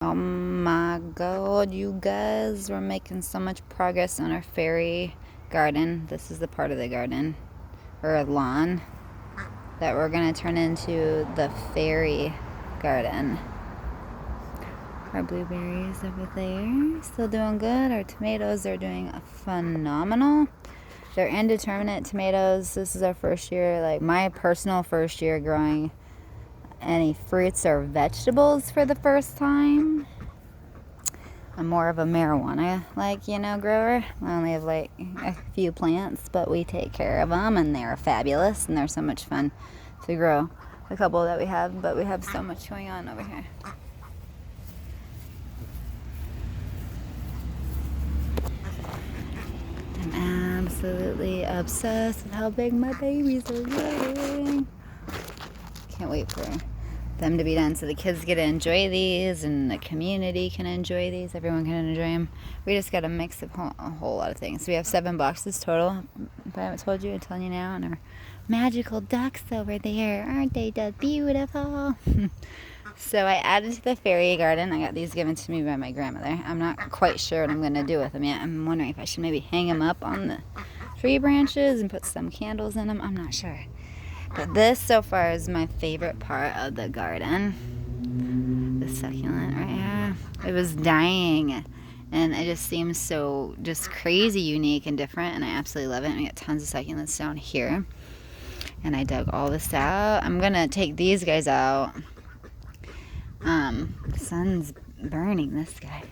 Oh my god, you guys, we're making so much progress on our fairy garden. This is the part of the garden, or lawn, that we're gonna turn into the fairy garden. Our blueberries over there, still doing good. Our tomatoes are doing phenomenal. They're indeterminate tomatoes. This is our first year, like my personal first year growing any fruits or vegetables for the first time. I'm more of a marijuana, grower. I only have like a few plants, but we take care of them, and they're fabulous, and they're so much fun to grow. A couple that we have, but we have so much going on over here. I'm absolutely obsessed with how big my babies are getting. Can't wait for them to be done so the kids get to enjoy these and the community can enjoy these. Everyone can enjoy them. We just got a mix of a whole lot of things. We have 7 boxes total. If I haven't told you, I'm telling you now. And our magical ducks over there, aren't they just beautiful? So I added to the fairy garden. I got these given to me by my grandmother. I'm not quite sure what I'm going to do with them yet. I'm wondering if I should maybe hang them up on the tree branches and put some candles in them. I'm not sure. But this so far is my favorite part of the garden. The succulent right here. It was dying, and it just seems so just crazy unique and different, and I absolutely love it. And we got tons of succulents down here. And I dug all this out. I'm gonna take these guys out. The sun's burning this guy.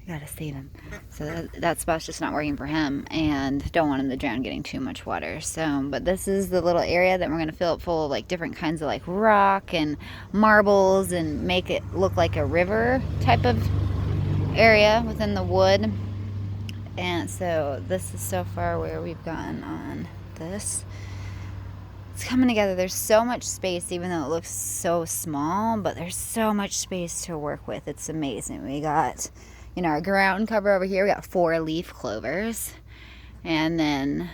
I gotta save him. So that spot's just not working for him, and don't want him to drown getting too much water. So, but this is the little area that we're gonna fill up full of like different kinds of like rock and marbles and make it look like a river type of area within the wood. And so this is so far where we've gotten on this. It's coming together. There's so much space, even though it looks so small, but there's so much space to work with. It's amazing. We got, our ground cover over here. We got 4 leaf clovers. And then,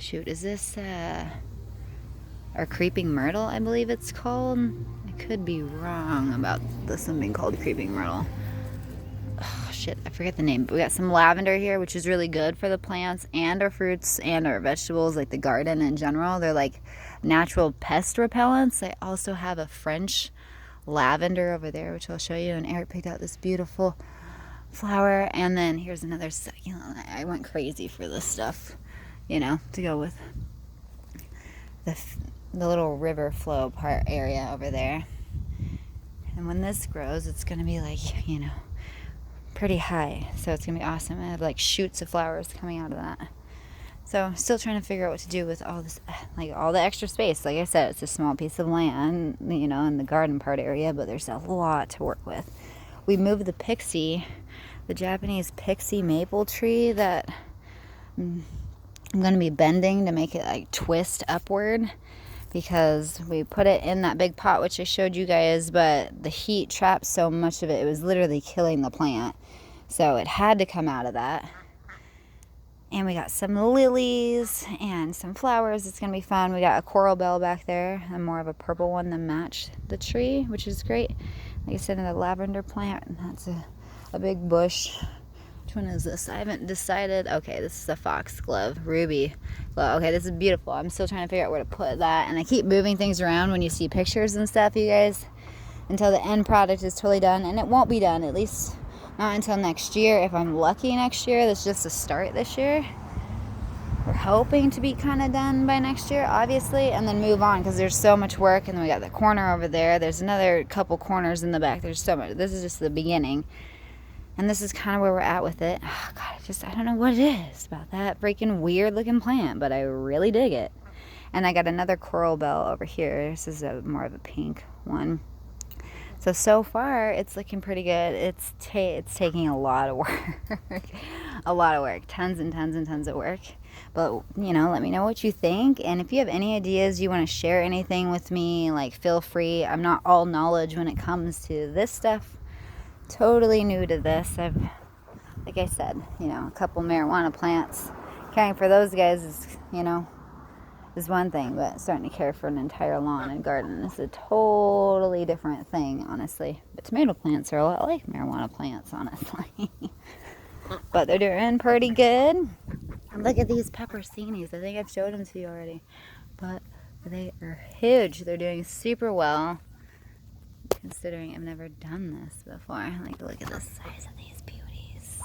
is this our creeping myrtle, I believe it's called? I could be wrong about this one being called creeping myrtle. Oh, shit, I forget the name. But we got some lavender here, which is really good for the plants and our fruits and our vegetables, like the garden in general. They're like natural pest repellents. I also have a French lavender over there, which I'll show you. And Eric picked out this beautiful flower. And then here's another succulent. I went crazy for this stuff, to go with the little river flow part area over there. And when this grows, it's going to be like, pretty high, so it's gonna be awesome. I have like shoots of flowers coming out of that. So I'm still trying to figure out what to do with all this, like all the extra space. Like I said, it's a small piece of land, in the garden part area, but there's a lot to work with. We moved the pixie, the Japanese pixie maple tree that I'm gonna be bending to make it like twist upward, because we put it in that big pot, which I showed you guys, but the heat trapped so much of it, it was literally killing the plant. So it had to come out of that. And we got some lilies and some flowers. It's going to be fun. We got a coral bell back there, and more of a purple one that matched the tree, which is great. Like I said, in the lavender plant, and that's a big bush. Which one is this? I haven't decided. Okay, this is a foxglove, ruby. Well, okay, this is beautiful. I'm still trying to figure out where to put that. And I keep moving things around when you see pictures and stuff, you guys, until the end product is totally done. And it won't be done, at least not until next year. If I'm lucky next year, that's just a start this year. We're hoping to be kind of done by next year, obviously, and then move on, because there's so much work. And then we got the corner over there. There's another couple corners in the back. There's so much. This is just the beginning. And this is kind of where we're at with it. Oh, God, I don't know what it is about that freaking weird looking plant, but I really dig it. And I got another coral bell over here. This is more of a pink one. So far, it's looking pretty good. It's taking a lot of work. A lot of work. Tons and tons and tons of work. But, let me know what you think. And if you have any ideas, you want to share anything with me, feel free. I'm not all knowledge when it comes to this stuff. Totally new to this. I've, like I said, a couple marijuana plants. Caring for those guys is, is one thing, but starting to care for an entire lawn and garden is a totally different thing, honestly. But tomato plants are a lot like marijuana plants, honestly. But they're doing pretty good. And look at these pepperoncinis. I think I've showed them to you already. But they are huge. They're doing super well, considering I've never done this before. Like, look at the size of these beauties.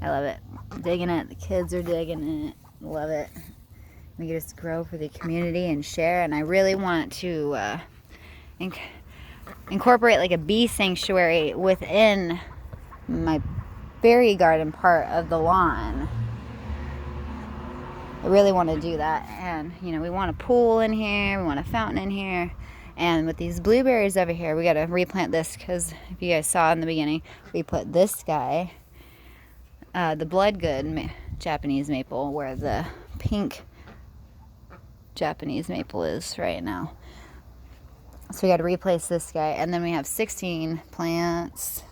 I love it. Digging it. The kids are digging it. Love it. We can just grow for the community and share. And I really want to incorporate like a bee sanctuary within my berry garden part of the lawn. I really want to do that. And you know, we want a pool in here, we want a fountain in here, and with these blueberries over here, we got to replant this, because if you guys saw in the beginning, we put this guy, the blood good Japanese maple, where the pink Japanese maple is right now. So we got to replace this guy, and then we have 16 plants.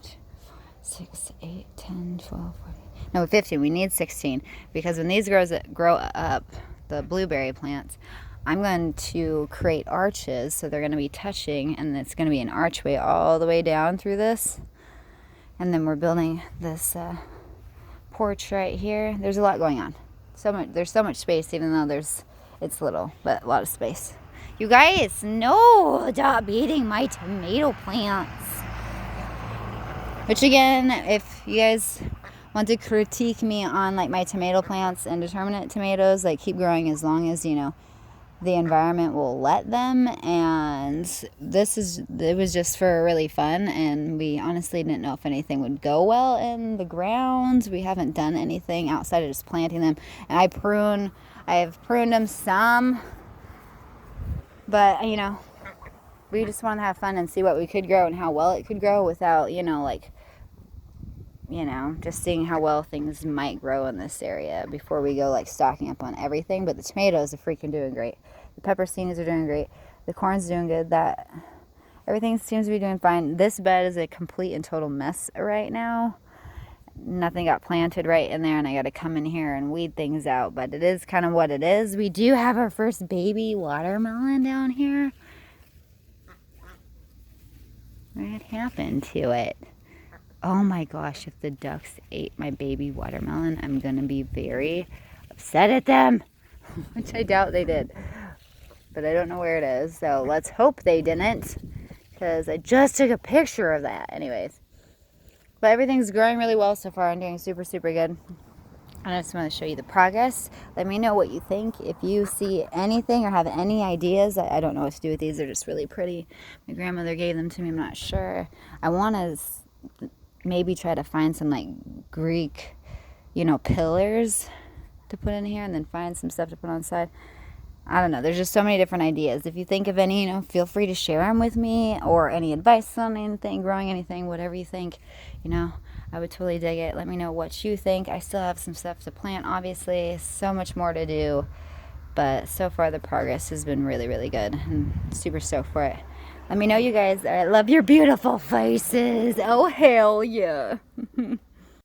6, 8, 10, 12, 14. No, 15. We need 16, because when these grow up, the blueberry plants, I'm going to create arches, so they're going to be touching, and it's going to be an archway all the way down through this. And then we're building this porch right here. There's a lot going on. There's so much space, even though it's little, but a lot of space. You guys, no, stop eating my tomato plants. Which again, if you guys want to critique me on like my tomato plants and determinate tomatoes, like keep growing as long as, you know, the environment will let them. And it was just for really fun, and we honestly didn't know if anything would go well in the ground. We haven't done anything outside of just planting them. And I've pruned them some, but you know, we just want to have fun and see what we could grow and how well it could grow without, you know, like, you know, just seeing how well things might grow in this area before we go like stocking up on everything. But the tomatoes are freaking doing great. The pepperoncinis are doing great. The corn's doing good. Everything seems to be doing fine. This bed is a complete and total mess right now. Nothing got planted right in there, and I got to come in here and weed things out. But it is kind of what it is. We do have our first baby watermelon down here. What happened to it? Oh my gosh, if the ducks ate my baby watermelon, I'm going to be very upset at them. Which I doubt they did. But I don't know where it is. So let's hope they didn't, because I just took a picture of that. Anyways. But everything's growing really well so far. I'm doing super, super good. I just want to show you the progress. Let me know what you think. If you see anything or have any ideas, I don't know what to do with these. They're just really pretty. My grandmother gave them to me. I'm not sure. I want to maybe try to find some like Greek, you know, pillars to put in here, and then find some stuff to put on the side. I don't know. There's just so many different ideas. If you think of any, you know, feel free to share them with me, or any advice on anything, growing anything, whatever you think, you know, I would totally dig it. Let me know what you think. I still have some stuff to plant, obviously. So much more to do. But so far the progress has been really, really good. I'm super stoked for it. Let me know, you guys. I love your beautiful faces. Oh, hell yeah.